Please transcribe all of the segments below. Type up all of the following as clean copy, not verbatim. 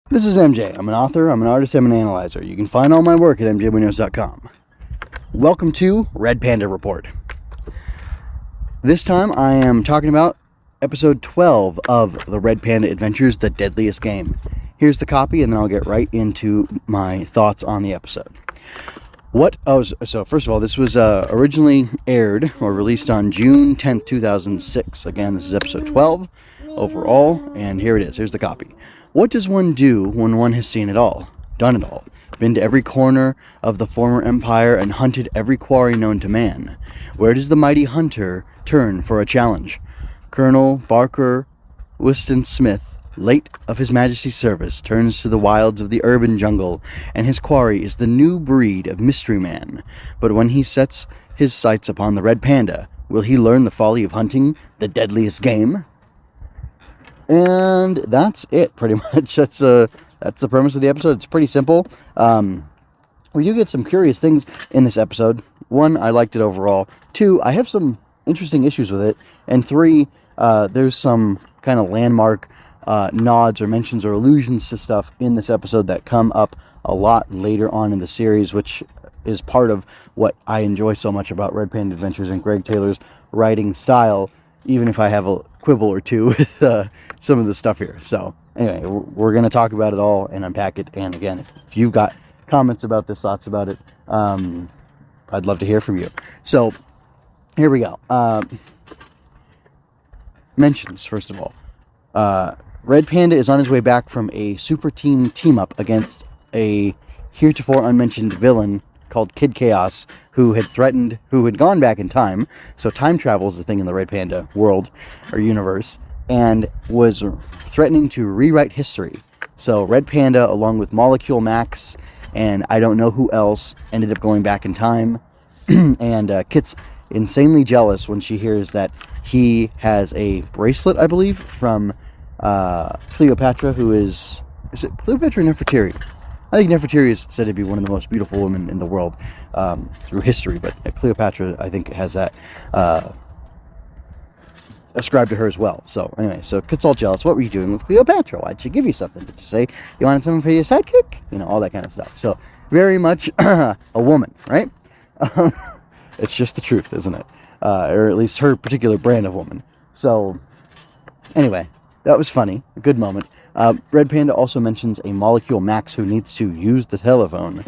This is MJ. I'm an author, I'm an artist, I'm an analyzer. You can find all my work at mjwinos.com. Welcome to Red Panda Report. This time I am talking about episode 12 of the Red Panda Adventures, The Deadliest Game. Here's the copy, and then I'll get right into my thoughts on the episode. So first of all, this was originally aired or released on June 10th, 2006. Again, this is episode 12 overall, and here it is. Here's the copy. What does one do when one has seen it all, done it all, been to every corner of the former empire and hunted every quarry known to man? Where does the mighty hunter turn for a challenge? Colonel Barker Whiston Smith, late of His Majesty's service, turns to the wilds of the urban jungle, and his quarry is the new breed of mystery man. But when he sets his sights upon the red panda, will he learn the folly of hunting the deadliest game? And that's it, pretty much. That's the premise of the episode. It's pretty simple. We do get some curious things in this episode. One, I liked it overall. Two, I have some interesting issues with it. And three, there's some kind of landmark nods or mentions or allusions to stuff in this episode that come up a lot later on in the series, which is part of what I enjoy so much about Red Panda Adventures and Greg Taylor's writing style, even if I have a quibble or two with some of the stuff here. So anyway, we're going to talk about it all and unpack it. And again, if you've got comments about this, thoughts about it, I'd love to hear from you. So here we go. Mentions, first of all. Red Panda is on his way back from a super team-up against a heretofore unmentioned villain called Kid Chaos, who had gone back in time. So time travel is a thing in the Red Panda world or universe, and was threatening to rewrite history. So Red Panda, along with Molecule Max and I don't know who else, ended up going back in time. And Kit's insanely jealous when she hears that he has a bracelet, I believe, from Cleopatra, who is it Cleopatra or Nefertiti? I think Nefertiti is said to be one of the most beautiful women in the world through history, but Cleopatra, I think, has that ascribed to her as well. So anyway, so Kit's all jealous. What were you doing with Cleopatra? Why'd she give you something? Did you say you wanted something for your sidekick? You know, all that kind of stuff. So very much a woman, right? It's just the truth, isn't it? Or at least her particular brand of woman. So anyway, that was funny. A good moment. Red Panda also mentions a Molecule Max who needs to use the telephone.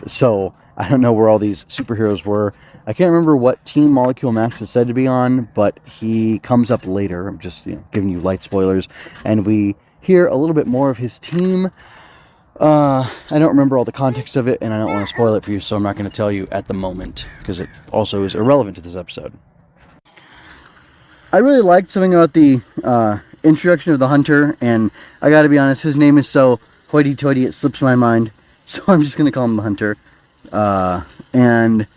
So I don't know where all these superheroes were. I can't remember what team Molecule Max is said to be on, but he comes up later. I'm just giving you light spoilers. And we hear a little bit more of his team. I don't remember all the context of it, and I don't want to spoil it for you, so I'm not going to tell you at the moment, because it also is irrelevant to this episode. I really liked something about the introduction of the hunter, and I gotta be honest, his name is so hoity-toity it slips my mind, so I'm just gonna call him the hunter. And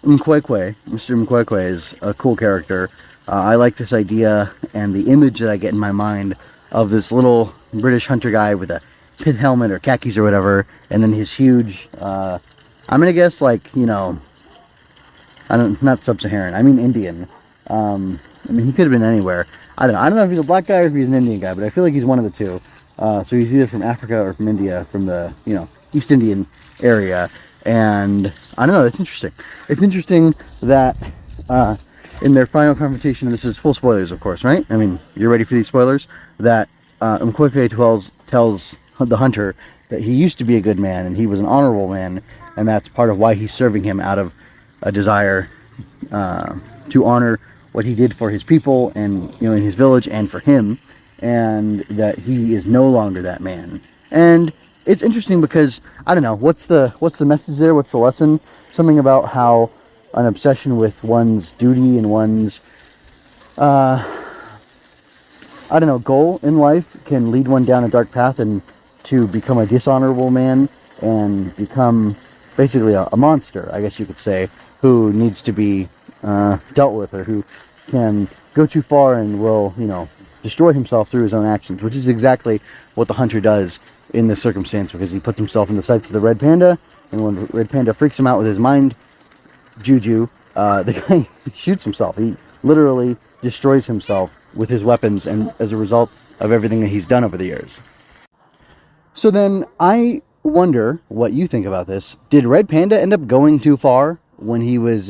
Mkwekwe, Mr. Mkwekwe, is a cool character. I like this idea and the image that I get in my mind of this little British hunter guy with a pith helmet or khakis or whatever, and then his huge, I'm gonna guess not sub-Saharan, I mean Indian. I mean, he could have been anywhere. I don't know if he's a black guy or if he's an Indian guy, but I feel like he's one of the two. So he's either from Africa or from India, from the, East Indian area. And I don't know, it's interesting. It's interesting that in their final confrontation, and this is full spoilers, of course, right? I mean, you're ready for these spoilers? That Mkwekwe tells the hunter that he used to be a good man and he was an honorable man, and that's part of why he's serving him, out of a desire to honor what he did for his people and in his village and for him, and that he is no longer that man. And it's interesting because I don't know what's the message there. What's the lesson? Something about how an obsession with one's duty and one's goal in life can lead one down a dark path and to become a dishonorable man and become basically a monster, I guess you could say, who needs to be dealt with, or who can go too far and will, destroy himself through his own actions, which is exactly what the hunter does in this circumstance, because he puts himself in the sights of the Red Panda, and when Red Panda freaks him out with his mind juju, the guy shoots himself. He literally destroys himself with his weapons, and as a result of everything that he's done over the years. So then I wonder what you think about this. Did Red Panda end up going too far when he was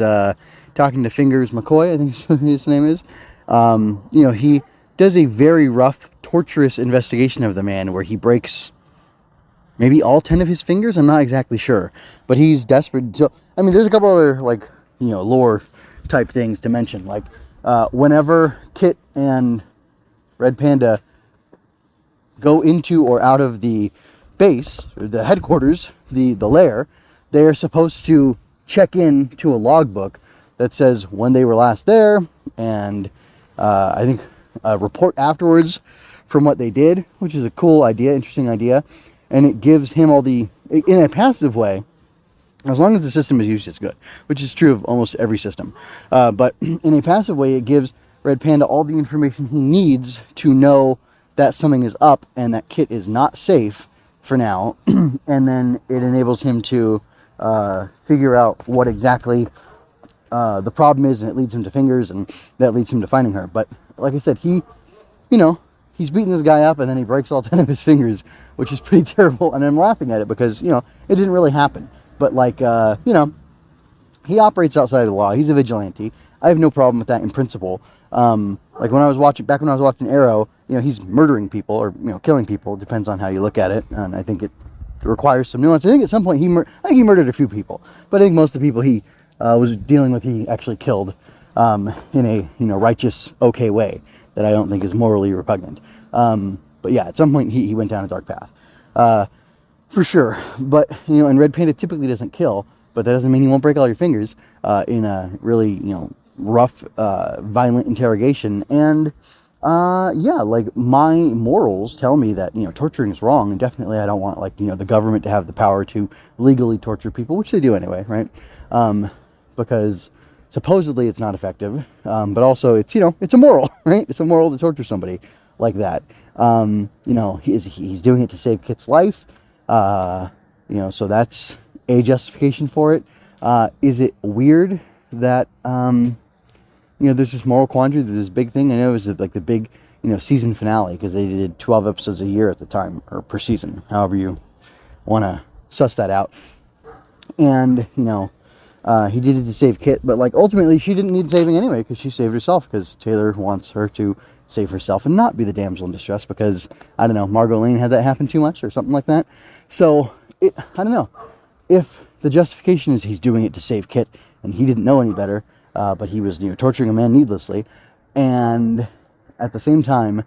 talking to Fingers McCoy, I think his name is? He does a very rough, torturous investigation of the man where he breaks maybe all 10 of his fingers. I'm not exactly sure, but he's desperate. So, I mean, there's a couple other, lore type things to mention. Like, whenever Kit and Red Panda go into or out of the base, or the headquarters, the lair, they're supposed to check in to a logbook that says when they were last there, and I think report afterwards from what they did, which is a cool idea, interesting idea. And it gives him in a passive way, as long as the system is used, it's good, which is true of almost every system. But in a passive way, it gives Red Panda all the information he needs to know that something is up and that Kit is not safe for now. And then it enables him to figure out what exactly the problem is, and it leads him to Fingers, and that leads him to finding her. But like I said, he's beating this guy up, and then he breaks all 10 of his fingers, which is pretty terrible. And I'm laughing at it because, it didn't really happen. But he operates outside of the law. He's a vigilante. I have no problem with that in principle. When I was watching Arrow, he's murdering people or, killing people. Depends on how you look at it. And I think it requires some nuance. I think at some point he murdered a few people. But I think most of the people he was dealing with, he actually killed in a, righteous, okay way that I don't think is morally repugnant. But yeah, at some point he went down a dark path. For sure. But, and Red Panda typically doesn't kill, but that doesn't mean he won't break all your fingers in a really, rough, violent interrogation. And, my morals tell me that, torturing is wrong. And definitely I don't want, the government to have the power to legally torture people, which they do anyway, right? Because supposedly it's not effective, but also it's, it's immoral, right? It's immoral to torture somebody like that. He's doing it to save Kit's life. So that's a justification for it. Is it weird that, there's this moral quandary, there's this big thing? I know it was the big, season finale, because they did 12 episodes a year at the time, or per season, however you want to suss that out. And, he did it to save Kit, but ultimately she didn't need saving anyway, because she saved herself, because Taylor wants her to save herself and not be the damsel in distress, because, I don't know, Margot Lane had that happen too much or something like that. So, I don't know. If the justification is he's doing it to save Kit and he didn't know any better, but he was torturing a man needlessly, and at the same time,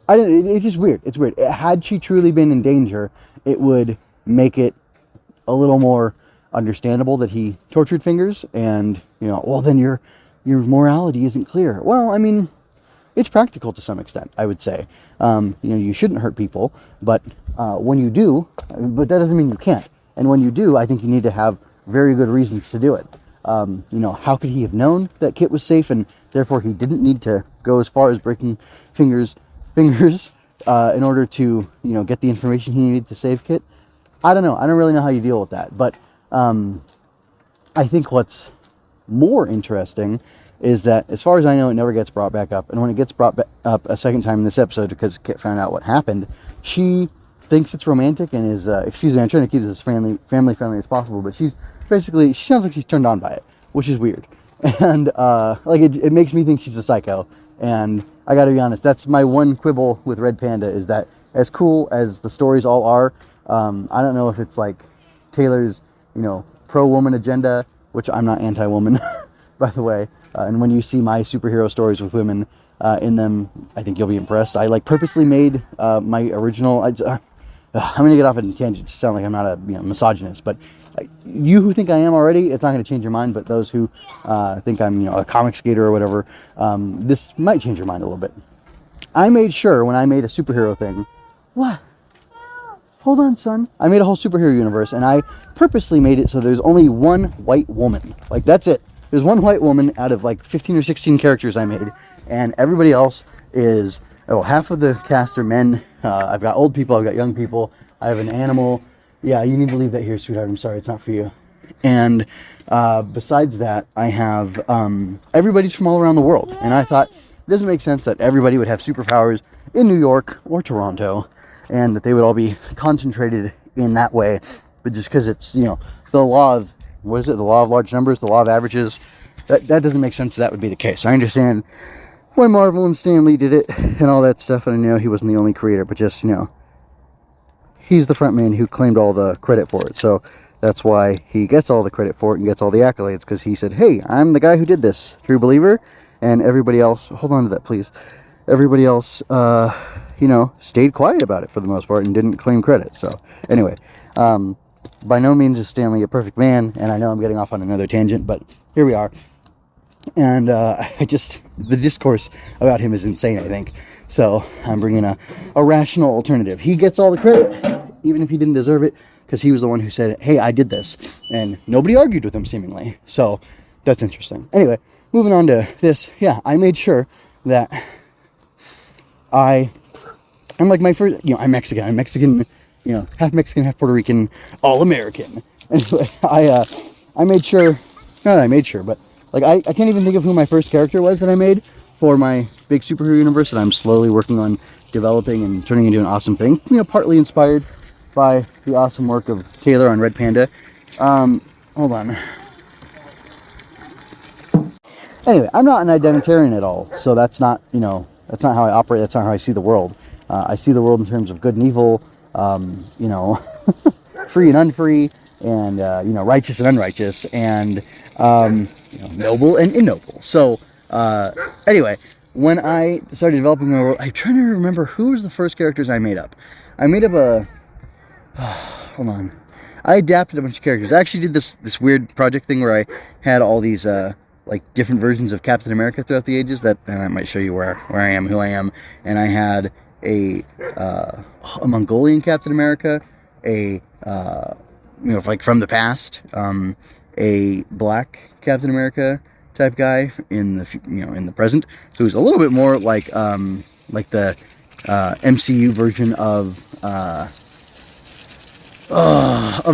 it's just weird. It's weird. Had she truly been in danger, it would make it a little more understandable that he tortured Fingers, and then your morality isn't clear. Well, I mean, it's practical to some extent, I would say. You shouldn't hurt people, but when you do, but that doesn't mean you can't. And when you do, I think you need to have very good reasons to do it. How could he have known that Kit was safe, and therefore he didn't need to go as far as breaking fingers in order to, get the information he needed to save Kit? I don't know. I don't really know how you deal with that. But I think what's more interesting is that, as far as I know, it never gets brought back up. And when it gets brought up a second time in this episode, because Kit found out what happened, she thinks it's romantic and is, I'm trying to keep this as family friendly as possible, but she sounds like she's turned on by it, which is weird. And, it makes me think she's a psycho. And I gotta be honest, that's my one quibble with Red Panda, is that as cool as the stories all are, I don't know if it's Taylor's, pro-woman agenda, which I'm not anti-woman, by the way. And when you see my superhero stories with women in them, I think you'll be impressed. I purposely made my original. I'm going to get off on a tangent to sound like I'm not a misogynist, but you who think I am already, it's not going to change your mind. But those who think I'm a comic skater or whatever, this might change your mind a little bit. I made sure when I made a superhero thing. What? Hold on, son. I made a whole superhero universe, and I purposely made it so there's only one white woman. That's it. There's one white woman out of 15 or 16 characters I made, and everybody else is, half of the cast are men. I've got old people, I've got young people, I have an animal. Yeah, you need to leave that here, sweetheart. I'm sorry, it's not for you. And besides that, I have everybody's from all around the world, and I thought it doesn't make sense that everybody would have superpowers in New York or Toronto. and that they would all be concentrated in that way. But just because it's, you know, the law of, what is it, the law of large numbers, the law of averages, that doesn't make sense that would be the case. I understand why Marvel and Stan Lee did it and all that stuff, and I know he wasn't the only creator, but just, you know, he's the front man who claimed all the credit for it. So that's why he gets all the credit for it and gets all the accolades, because he said, hey, I'm the guy who did this, true believer. And everybody else, hold on to that, please. Everybody else, you know, stayed quiet about it for the most part and didn't claim credit. So anyway, by no means is Stan Lee a perfect man, and I know I'm getting off on another tangent, but here we are. And the discourse about him is insane, I think. So I'm bringing a rational alternative. He gets all the credit, even if he didn't deserve it, because he was the one who said, hey, I did this. And nobody argued with him, seemingly. So that's interesting. Anyway, moving on to this. Yeah, I made sure that I'm like my first, you know, I'm Mexican, you know, half Mexican, half Puerto Rican, all American. Anyway, I made sure, not that I made sure, but like I can't even think of who my first character was that I made for my big superhero universe that I'm slowly working on developing and turning into an awesome thing. You know, partly inspired by the awesome work of Taylor on Red Panda. Hold on. Anyway, I'm not an identitarian at all, so that's not, you know, that's not how I operate, that's not how I see the world. I see the world in terms of good and evil, you know, free and unfree, and, you know, righteous and unrighteous, and, you know, noble and ignoble. So, anyway, when I started developing my world, I'm trying to remember who was the first characters I made up. I made up hold on. I adapted a bunch of characters. I actually did this weird project thing where I had all these, like different versions of Captain America throughout the ages. That might show you where I am, who I am. And I had a Mongolian Captain America, you know, like from the past, a black Captain America type guy in the, you know, in the present, who's a little bit more like the MCU version of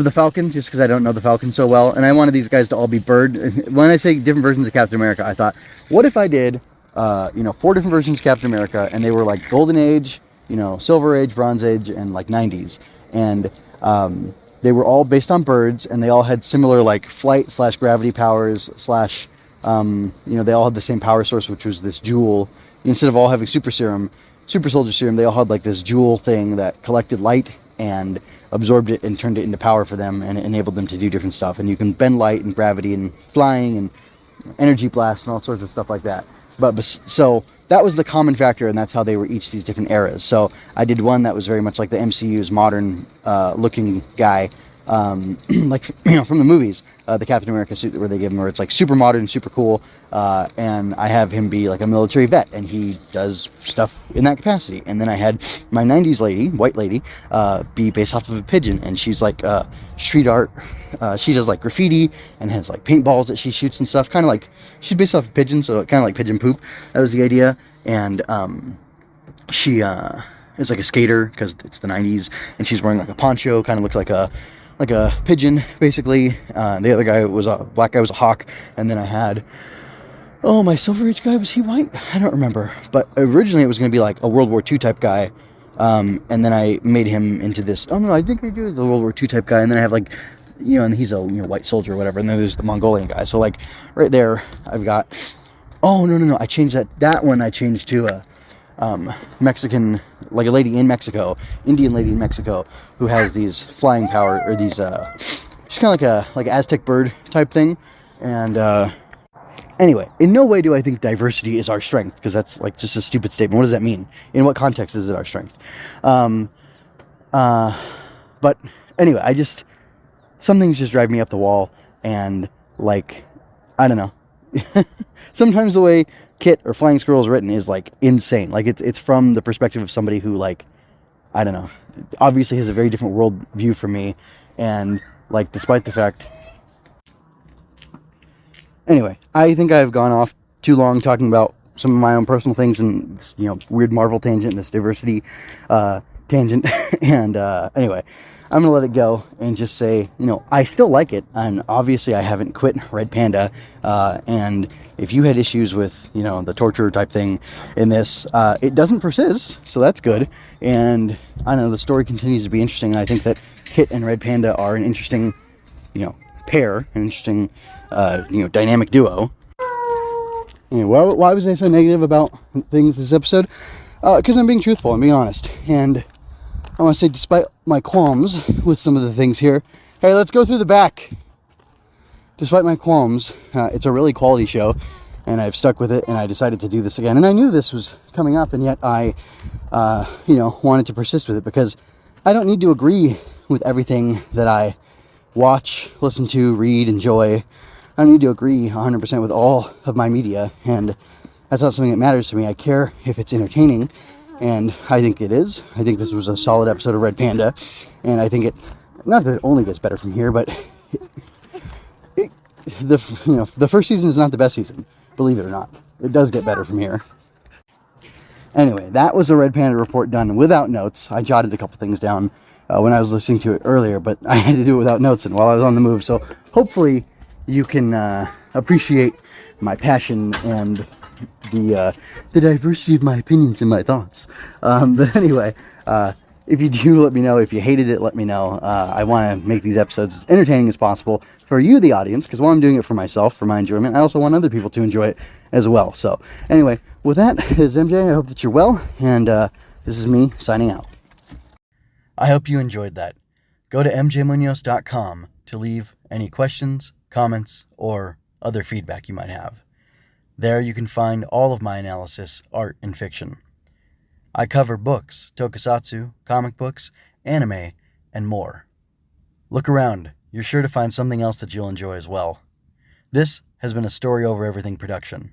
the Falcon, just because I don't know the Falcon so well, and I wanted these guys to all be bird. When I say different versions of Captain America, I thought, what if I did, you know, 4 different versions of Captain America, and they were like Golden Age, you know, Silver Age, Bronze Age, and like 90s, and they were all based on birds, and they all had similar like flight / gravity powers / you know, they all had the same power source, which was this jewel. Instead of all having super soldier serum, they all had like this jewel thing that collected light and absorbed it and turned it into power for them, and it enabled them to do different stuff. And you can bend light and gravity and flying and energy blast and all sorts of stuff like that. But so that was the common factor, and that's how they were each these different eras. So I did one that was very much like the MCU's modern looking guy, like, you know, from the movies, the Captain America suit where they give him, where it's like super modern, super cool, and I have him be like a military vet, and he does stuff in that capacity. And then I had my 90s lady, white lady, be based off of a pigeon, and she's like street art. She does like graffiti and has like paintballs that she shoots and stuff, kind of like, she's based off of pigeon, so kind of like pigeon poop. That was the idea. And she is like a skater because it's the 90s, and she's wearing like a poncho, kind of looks like a pigeon, basically. The other guy was a black guy, was a hawk. And then I had, my Silver Age guy, was he white? I don't remember. But originally it was going to be like a World War II type guy. And then I made him into this, oh no, I think I do the World War II type guy. And then I have like, you know, and he's a, you know, white soldier or whatever. And then there's the Mongolian guy. So like right there, I've got, oh no, I changed that one I changed to a Mexican, like a lady in Mexico, Indian lady in Mexico, who has these flying power, or these, she's kind of like an Aztec bird type thing. And anyway, in no way do I think diversity is our strength, because that's like just a stupid statement. What does that mean? In what context is it our strength? But anyway, some things just drive me up the wall, and like, I don't know. Sometimes the way Kit or Flying Squirrel is written is like insane. Like it's from the perspective of somebody who, like, I don't know, obviously has a very different world view from me, and like, despite the fact. Anyway, I think I've gone off too long talking about some of my own personal things and this, you know, weird Marvel tangent and this diversity tangent. And anyway, I'm going to let it go and just say, I still like it. And obviously I haven't quit Red Panda. And if you had issues with, the torture type thing in this, it doesn't persist. So that's good. And I know the story continues to be interesting. And I think that Kit and Red Panda are an interesting, pair, an interesting, dynamic duo. Anyway, why was I so negative about things this episode? Because I'm being truthful, I'm being honest. And I want to say, despite my qualms with some of the things here, hey, let's go through the back. Despite my qualms, it's a really quality show, and I've stuck with it, and I decided to do this again. And I knew this was coming up, and yet I, wanted to persist with it, because I don't need to agree with everything that I watch, listen to, read, enjoy. I don't need to agree 100% with all of my media, and that's not something that matters to me. I care if it's entertaining, and I think it is. I think this was a solid episode of Red Panda, and I think it, not that it only gets better from here, but the first season is not the best season, believe it or not. It does get better from here. Anyway, that was a Red Panda report done without notes. I jotted a couple things down when I was listening to it earlier, but I had to do it without notes and while I was on the move, so hopefully you can appreciate my passion and the diversity of my opinions and my thoughts. But anyway, if you do, let me know. If you hated it, let me know. I want to make these episodes as entertaining as possible for you, the audience, because while I'm doing it for myself, for my enjoyment, I also want other people to enjoy it as well. So anyway, with that, this is MJ. I hope that you're well, and this is me signing out. I hope you enjoyed that. Go to mjmunoz.com to leave any questions, comments, or other feedback you might have. There you can find all of my analysis, art, and fiction. I cover books, tokusatsu, comic books, anime, and more. Look around. You're sure to find something else that you'll enjoy as well. This has been a Story Over Everything production.